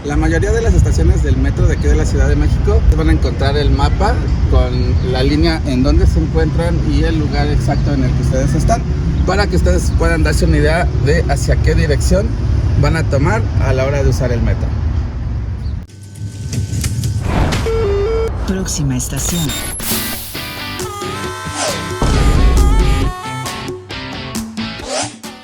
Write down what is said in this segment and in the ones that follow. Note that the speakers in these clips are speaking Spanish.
La mayoría de las estaciones del metro de aquí de la Ciudad de México van a encontrar el mapa con la línea en donde se encuentran y el lugar exacto en el que ustedes están, para que ustedes puedan darse una idea de hacia qué dirección van a tomar a la hora de usar el metro. Próxima estación.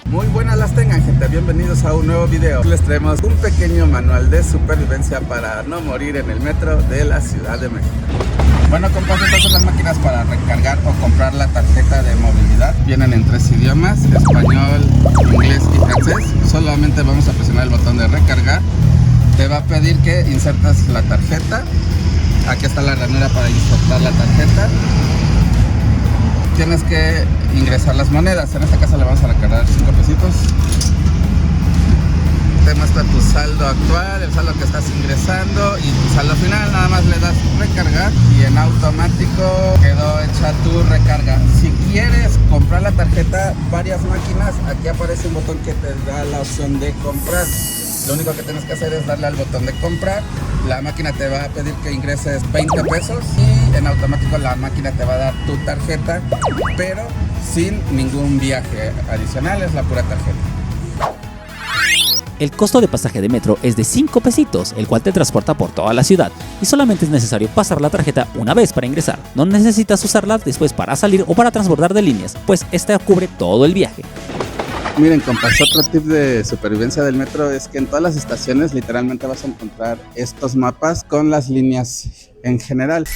Muy buenas las tengan, gente, bienvenidos a un nuevo video. Les traemos un pequeño manual de supervivencia para no morir en el metro de la Ciudad de México. Bueno, compas, estas son las máquinas para recargar o comprar la tarjeta de movilidad. Vienen en 3 idiomas, español, inglés y francés. Solamente vamos a presionar el botón de recargar. Te va a pedir que insertas la tarjeta. Aquí está la ranura para insertar la tarjeta. Tienes que ingresar las monedas. En este caso le vamos a recargar 5 pesitos. Te muestra tu saldo actual, el saldo que estás ingresando y tu saldo final. Nada más le das recargar y en automático quedó hecha tu recarga. Si quieres comprar la tarjeta, varias máquinas, aquí aparece un botón que te da la opción de comprar. Lo único que tienes que hacer es darle al botón de comprar. La máquina te va a pedir que ingreses 20 pesos y en automático la máquina te va a dar tu tarjeta, pero sin ningún viaje adicional, es la pura tarjeta. El costo de pasaje de metro es de 5 pesitos, el cual te transporta por toda la ciudad y solamente es necesario pasar la tarjeta una vez para ingresar. No necesitas usarla después para salir o para transbordar de líneas, pues esta cubre todo el viaje. Miren, compas, otro tip de supervivencia del metro es que en todas las estaciones literalmente vas a encontrar estos mapas con las líneas en general.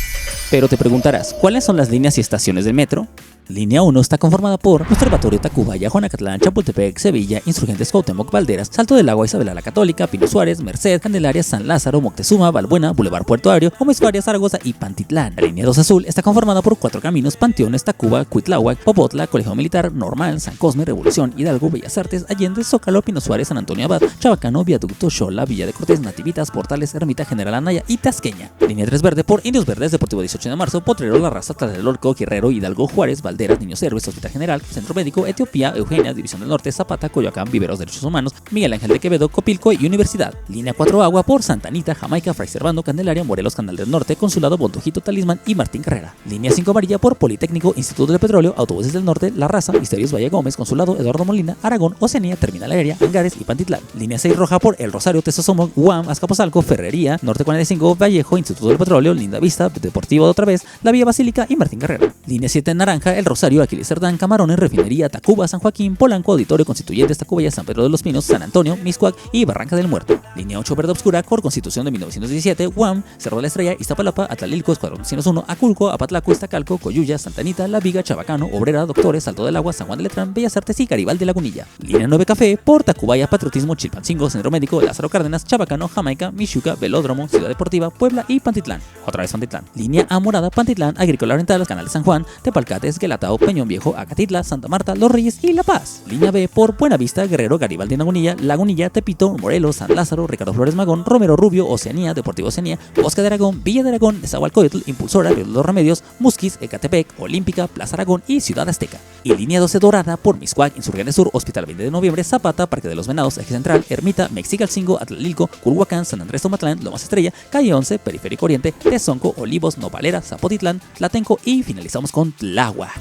Pero te preguntarás, ¿cuáles son las líneas y estaciones del metro? Línea 1 está conformada por Observatorio Tacubaya, Juanacatlán, Chapultepec, Sevilla, Insurgentes Cuauhtémoc, Valderas, Salto del Agua, Isabela la Católica, Pino Suárez, Merced, Candelaria, San Lázaro, Moctezuma, Balbuena, Boulevard Puerto Aéreo, Gómez Farías, Zaragoza y Pantitlán. La línea 2 azul está conformada por 4 caminos: Panteones, Tacuba, Cuitláhuac, Popotla, Colegio Militar, Normal, San Cosme, Revolución, Hidalgo, Bellas Artes, Allende, Zócalo, Pino Suárez, San Antonio Abad, Chabacano, Viaducto, Xola, Villa de Cortés, Nativitas, Portales, Ermita, General Anaya y Tasqueña. Línea 3 verde por Indios Verdes, Deportivo 18 de Marzo, Potrero, La Raza, Tlatelolco, Guerrero, Hidalgo, Juárez, Valderas, Niños Héroes, Hospital General, Centro Médico, Etiopía, Eugenia, División del Norte, Zapata, Coyoacán, Viveros Derechos Humanos, Miguel Ángel de Quevedo, Copilco y Universidad. Línea 4 agua por Santa Anita, Jamaica, Fray Servando, Candelaria, Morelos, Canal del Norte, Consulado, Bontujito, Talismán y Martín Carrera. Línea 5 amarilla por Politécnico, Instituto del Petróleo, Autobuses del Norte, La Raza, Misterios Valle Gómez, Consulado, Eduardo Molina, Aragón, Oceanía, Terminal Aérea, Angares y Pantitlán. Línea 6 roja por El Rosario, Tesosomoc, UAM, Azcapotzalco, Ferrería, Norte 45, Vallejo, Instituto del Petróleo, Linda Vista, Deportivo de otra vez, La Villa Basílica y Martín Carrera. Línea 7 naranja, El Rosario, Aquiles Cerdán, Camarones, Refinería, Tacuba, San Joaquín, Polanco, Auditorio Constituyentes, Tacubaya, San Pedro de los Pinos, San Antonio, Mixcoac y Barranca del Muerto. Línea 8 verde obscura por Constitución de 1917, UAM, Cerro de la Estrella, Iztapalapa, Atlalilco, Escuadrón 201, Aculco, Apatlaco, Iztacalco, Coyuya, Santa Anita, La Viga, Chabacano, Obrera, Doctores, Salto del Agua, San Juan de Letrán, Bellas Artes y Garibaldi Lagunilla. Línea 9 café por Tacubaya, Patriotismo, Chilpancingo, Centro Médico, Lázaro Cárdenas, Chabacano, Jamaica, Michuca, Velódromo, Ciudad Deportiva, Puebla y Pantitlán. Otra vez Pantitlán. Línea A morada, Pantitlán, Agrícola Oriental, Canal de San Juan, Tepalcates, Guelatao, Peñón Viejo, Acatitla, Santa Marta, Los Reyes y La Paz. Línea B por Buenavista, Guerrero, Garibaldi Lagunilla, Tepito, Morelos, San Lázaro, Ricardo Flores Magón, Romero Rubio, Oceanía, Deportivo Oceanía, Bosque de Aragón, Villa de Aragón, Nezahualcóyotl, Impulsora, Río de los Remedios, Musquis, Ecatepec, Olímpica, Plaza Aragón y Ciudad Azteca. Y línea 12 dorada por Mixcoac, Insurgentes Sur, Hospital 20 de Noviembre, Zapata, Parque de los Venados, Eje Central, Ermita, Mexicalcingo, Atlalilco, Culhuacán, San Andrés Tomatlán, Lomas Estrella, Calle 11, Periférico Oriente, Tezonco, Olivos, Nopalera, Zapotitlán, Tlatenco y finalizamos con Tláhuac.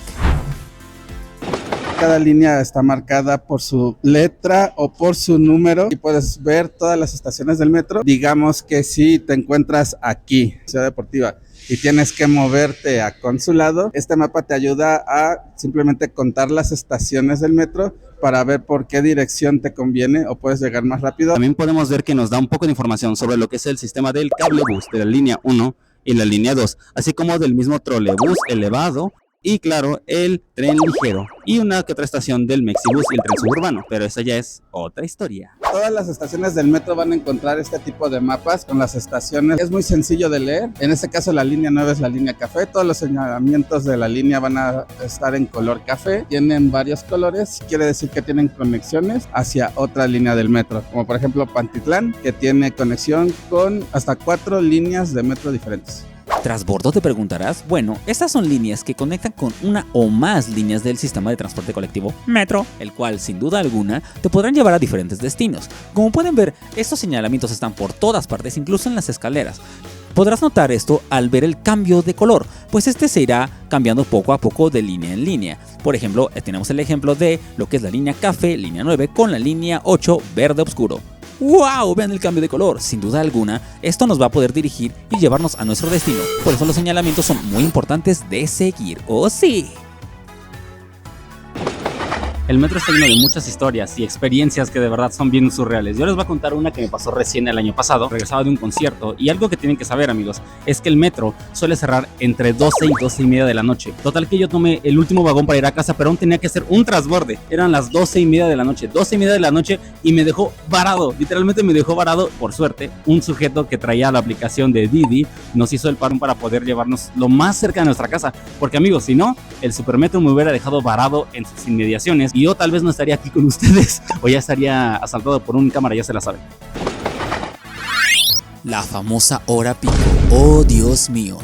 Cada línea está marcada por su letra o por su número y puedes ver todas las estaciones del metro. Digamos que si te encuentras aquí, Ciudad Deportiva, y tienes que moverte a Consulado, este mapa te ayuda a simplemente contar las estaciones del metro para ver por qué dirección te conviene o puedes llegar más rápido. También podemos ver que nos da un poco de información sobre lo que es el sistema del cablebús de la línea 1 y la línea 2, así como del mismo trolebús elevado y claro, el tren ligero y una que otra estación del Mexibus y el tren suburbano, pero esa ya es otra historia. Todas las estaciones del metro van a encontrar este tipo de mapas con las estaciones. Es muy sencillo de leer. En este caso la línea 9 es la línea café. Todos los señalamientos de la línea van a estar en color café. Tienen varios colores. Quiere decir que tienen conexiones hacia otra línea del metro. Como por ejemplo Pantitlán, que tiene conexión con hasta 4 líneas de metro diferentes. ¿Transbordo te preguntarás? Bueno, estas son líneas que conectan con una o más líneas del sistema de transporte colectivo Metro, el cual sin duda alguna te podrán llevar a diferentes destinos. Como pueden ver, estos señalamientos están por todas partes, incluso en las escaleras. Podrás notar esto al ver el cambio de color, pues este se irá cambiando poco a poco de línea en línea. Por ejemplo, tenemos el ejemplo de lo que es la línea café, línea 9, con la línea 8, verde oscuro. ¡Wow! Vean el cambio de color. Sin duda alguna, esto nos va a poder dirigir y llevarnos a nuestro destino. Por eso los señalamientos son muy importantes de seguir. ¡Oh sí! El metro está lleno de muchas historias y experiencias que de verdad son bien surreales. Yo les voy a contar una que me pasó recién el año pasado. Regresaba de un concierto y algo que tienen que saber, amigos, es que el metro suele cerrar entre 12 y 12 y media de la noche. Total que yo tomé el último vagón para ir a casa, pero aún tenía que hacer un transborde. Eran las 12 y media de la noche, 12 y media de la noche, y me dejó varado. Literalmente me dejó varado. Por suerte, un sujeto que traía la aplicación de Didi nos hizo el paro para poder llevarnos lo más cerca de nuestra casa. Porque, amigos, si no, el supermetro me hubiera dejado varado en sus inmediaciones y yo tal vez no estaría aquí con ustedes o ya estaría asaltado por un cámara, ya se la saben. La famosa hora pico. ¡Oh, Dios mío!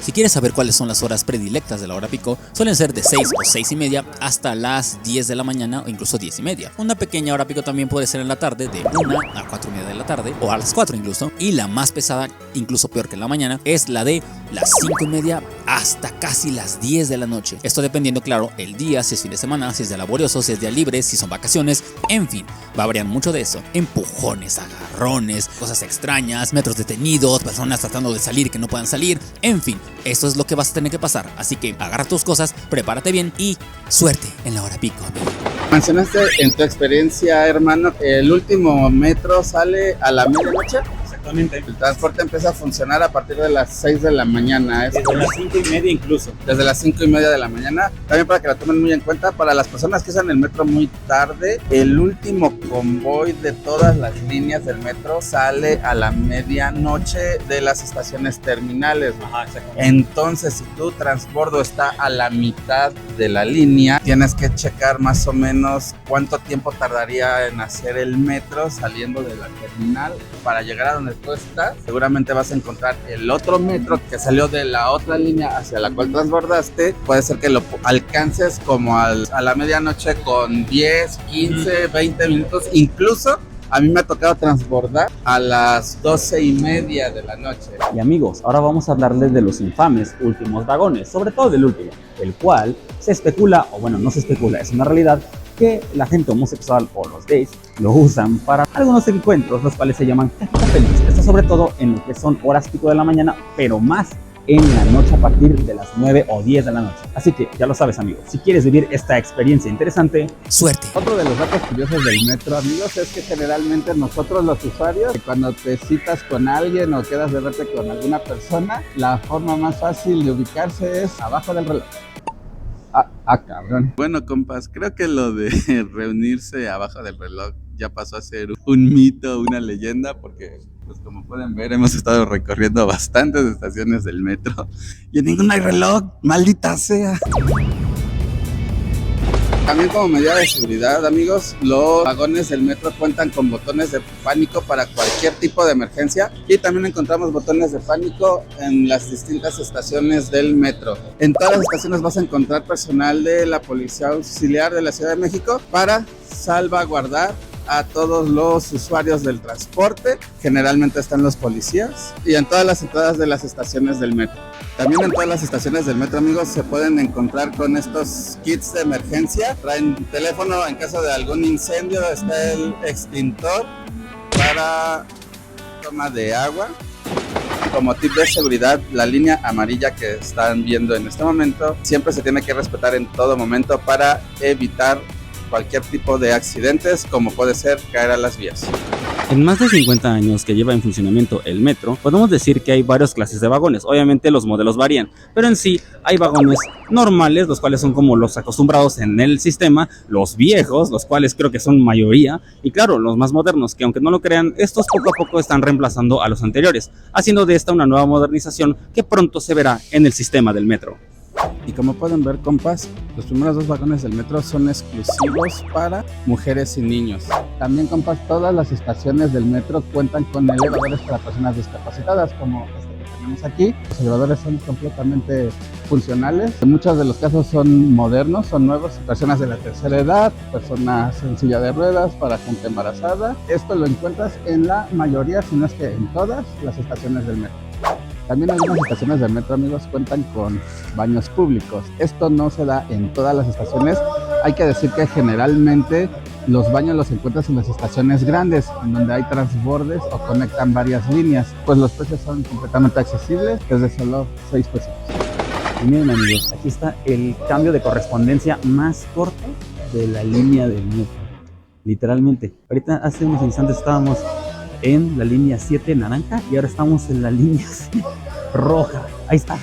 Si quieres saber cuáles son las horas predilectas de la hora pico, suelen ser de 6 o 6 y media hasta las 10 de la mañana o incluso 10 y media. Una pequeña hora pico también puede ser en la tarde de 1 a 4 y media de la tarde o a las 4 incluso. Y la más pesada, incluso peor que en la mañana, es la de las 5 y media hasta casi las 10 de la noche. Esto dependiendo, claro, el día, si es fin de semana, si es día laborioso, si es día libre, si son vacaciones, en fin, va a variar mucho de eso. Empujones, agarrones, cosas extrañas, metros detenidos, personas tratando de salir que no puedan salir, en fin. Esto es lo que vas a tener que pasar, así que agarra tus cosas, prepárate bien y suerte en la hora pico, amigo. Mencionaste en tu experiencia, hermano, el último metro sale a la medianoche. Exactamente. El transporte empieza a funcionar a partir de las 6 de la mañana. Desde las 5 y media incluso. Desde las 5 y media de la mañana. También para que la tomen muy en cuenta, para las personas que usan el metro muy tarde, el último convoy de todas las líneas del metro sale a la medianoche de las estaciones terminales. Ajá, exactamente. Entonces, si tu transbordo está a la mitad de la línea, tienes que checar más o menos cuánto tiempo tardaría en hacer el metro saliendo de la terminal para llegar a donde tú estás. Seguramente vas a encontrar el otro metro que salió de la otra línea hacia la cual transbordaste. Puede ser que lo alcances como a la medianoche con 10, 15, 20 minutos. Incluso a mí me ha tocado transbordar a las 12 y media de la noche. Y amigos, ahora vamos a hablarles de los infames últimos vagones, sobre todo del último, el cual se especula, o bueno, no se especula, es una realidad, que la gente homosexual o los gays lo usan para algunos encuentros, los cuales se llaman cajita feliz. Esto sobre todo en lo que son horas pico de la mañana, pero más en la noche a partir de las 9 o 10 de la noche. Así que ya lo sabes, amigos, si quieres vivir esta experiencia interesante, suerte. Otro de los datos curiosos del metro, amigos, es que generalmente nosotros los usuarios, cuando te citas con alguien o quedas de verte con alguna persona, la forma más fácil de ubicarse es abajo del reloj. Cabrón. Bueno, compas, creo que lo de reunirse abajo del reloj ya pasó a ser un mito, una leyenda, porque pues como pueden ver hemos estado recorriendo bastantes estaciones del metro y en ninguna hay reloj, maldita sea. También como medida de seguridad, amigos, los vagones del metro cuentan con botones de pánico para cualquier tipo de emergencia y también encontramos botones de pánico en las distintas estaciones del metro. En todas las estaciones vas a encontrar personal de la Policía Auxiliar de la Ciudad de México para salvaguardar a todos los usuarios del transporte. Generalmente están los policías y en todas las entradas de las estaciones del metro. También en todas las estaciones del metro, amigos, se pueden encontrar con estos kits de emergencia. Traen teléfono en caso de algún incendio, está el extintor para toma de agua. Como tip de seguridad, la línea amarilla que están viendo en este momento siempre se tiene que respetar en todo momento para evitar cualquier tipo de accidentes, como puede ser caer a las vías. En más de 50 años que lleva en funcionamiento el metro, podemos decir que hay varias clases de vagones. Obviamente los modelos varían, pero en sí hay vagones normales, los cuales son como los acostumbrados en el sistema, los viejos, los cuales creo que son mayoría, y claro, los más modernos, que aunque no lo crean, estos poco a poco están reemplazando a los anteriores, haciendo de esta una nueva modernización que pronto se verá en el sistema del metro. Y como pueden ver, compas, los primeros dos vagones del metro son exclusivos para mujeres y niños. También, compas, todas las estaciones del metro cuentan con elevadores para personas discapacitadas, como este que tenemos aquí. Los elevadores son completamente funcionales. En muchos de los casos son modernos, son nuevos. Personas de la tercera edad, personas en silla de ruedas, para gente embarazada. Esto lo encuentras en la mayoría, si no es que en todas las estaciones del metro. También algunas estaciones del metro, amigos, cuentan con baños públicos. Esto no se da en todas las estaciones. Hay que decir que generalmente los baños los encuentras en las estaciones grandes, en donde hay transbordes o conectan varias líneas. Pues los precios son completamente accesibles, desde solo 6 pesos. Y miren, amigos, aquí está el cambio de correspondencia más corto de la línea del metro. Literalmente. Ahorita hace unos instantes estábamos en la línea 7 naranja y ahora estamos en la línea 7 roja. Ahí está.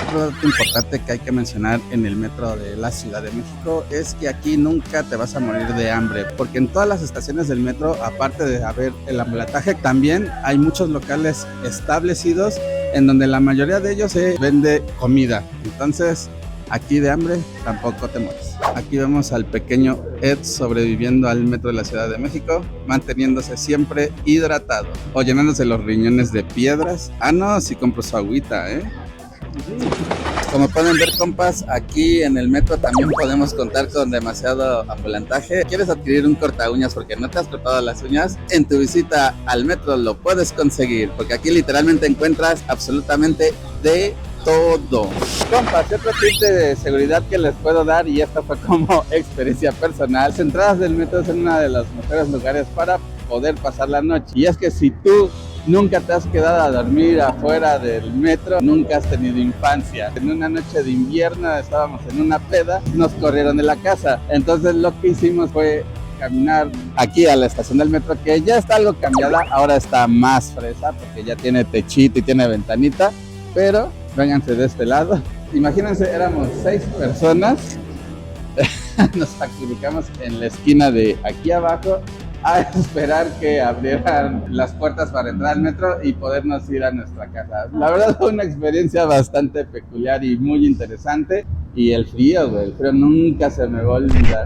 Otro dato importante que hay que mencionar en el metro de la Ciudad de México es que aquí nunca te vas a morir de hambre, porque en todas las estaciones del metro, aparte de haber el ambulataje, también hay muchos locales establecidos en donde la mayoría de ellos se vende comida. Entonces, aquí de hambre tampoco te mueres. Aquí vemos al pequeño Ed sobreviviendo al metro de la Ciudad de México, manteniéndose siempre hidratado o llenándose los riñones de piedras. Ah, no, sí compro su agüita, Como pueden ver, compas, aquí en el metro también podemos contar con demasiado ambulantaje. ¿Quieres adquirir un corta uñas porque no te has cortado las uñas? En tu visita al metro lo puedes conseguir, porque aquí literalmente encuentras absolutamente de todo. Compas, otro tip de seguridad que les puedo dar, y esta fue como experiencia personal: las entradas del metro son uno de los mejores lugares para poder pasar la noche. Y es que si tú nunca te has quedado a dormir afuera del metro, nunca has tenido infancia. En una noche de invierno estábamos en una peda, nos corrieron de la casa. Entonces lo que hicimos fue caminar aquí a la estación del metro, que ya está algo cambiada, ahora está más fresa porque ya tiene techito y tiene ventanita, pero vénganse de este lado. Imagínense, éramos 6 personas, nos ubicamos en la esquina de aquí abajo a esperar que abrieran las puertas para entrar al metro y podernos ir a nuestra casa. La verdad fue una experiencia bastante peculiar y muy interesante. Y el frío nunca se me va a olvidar.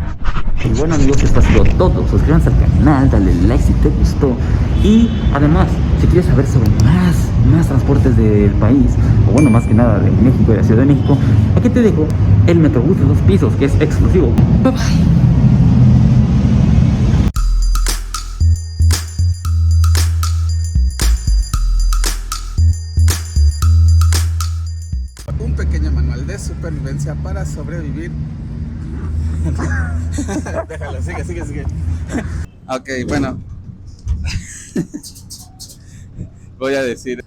Y bueno, amigos, esto ha sido todo. Suscríbanse al canal, dale like si te gustó. Y además, si quieres saber sobre más transportes del país, o bueno, más que nada de México y de la Ciudad de México, aquí te dejo el Metrobús de 2 pisos, que es exclusivo. Bye bye. Un pequeño manual de supervivencia para sobrevivir. Déjalo, sigue. Ok, bueno. Voy a decir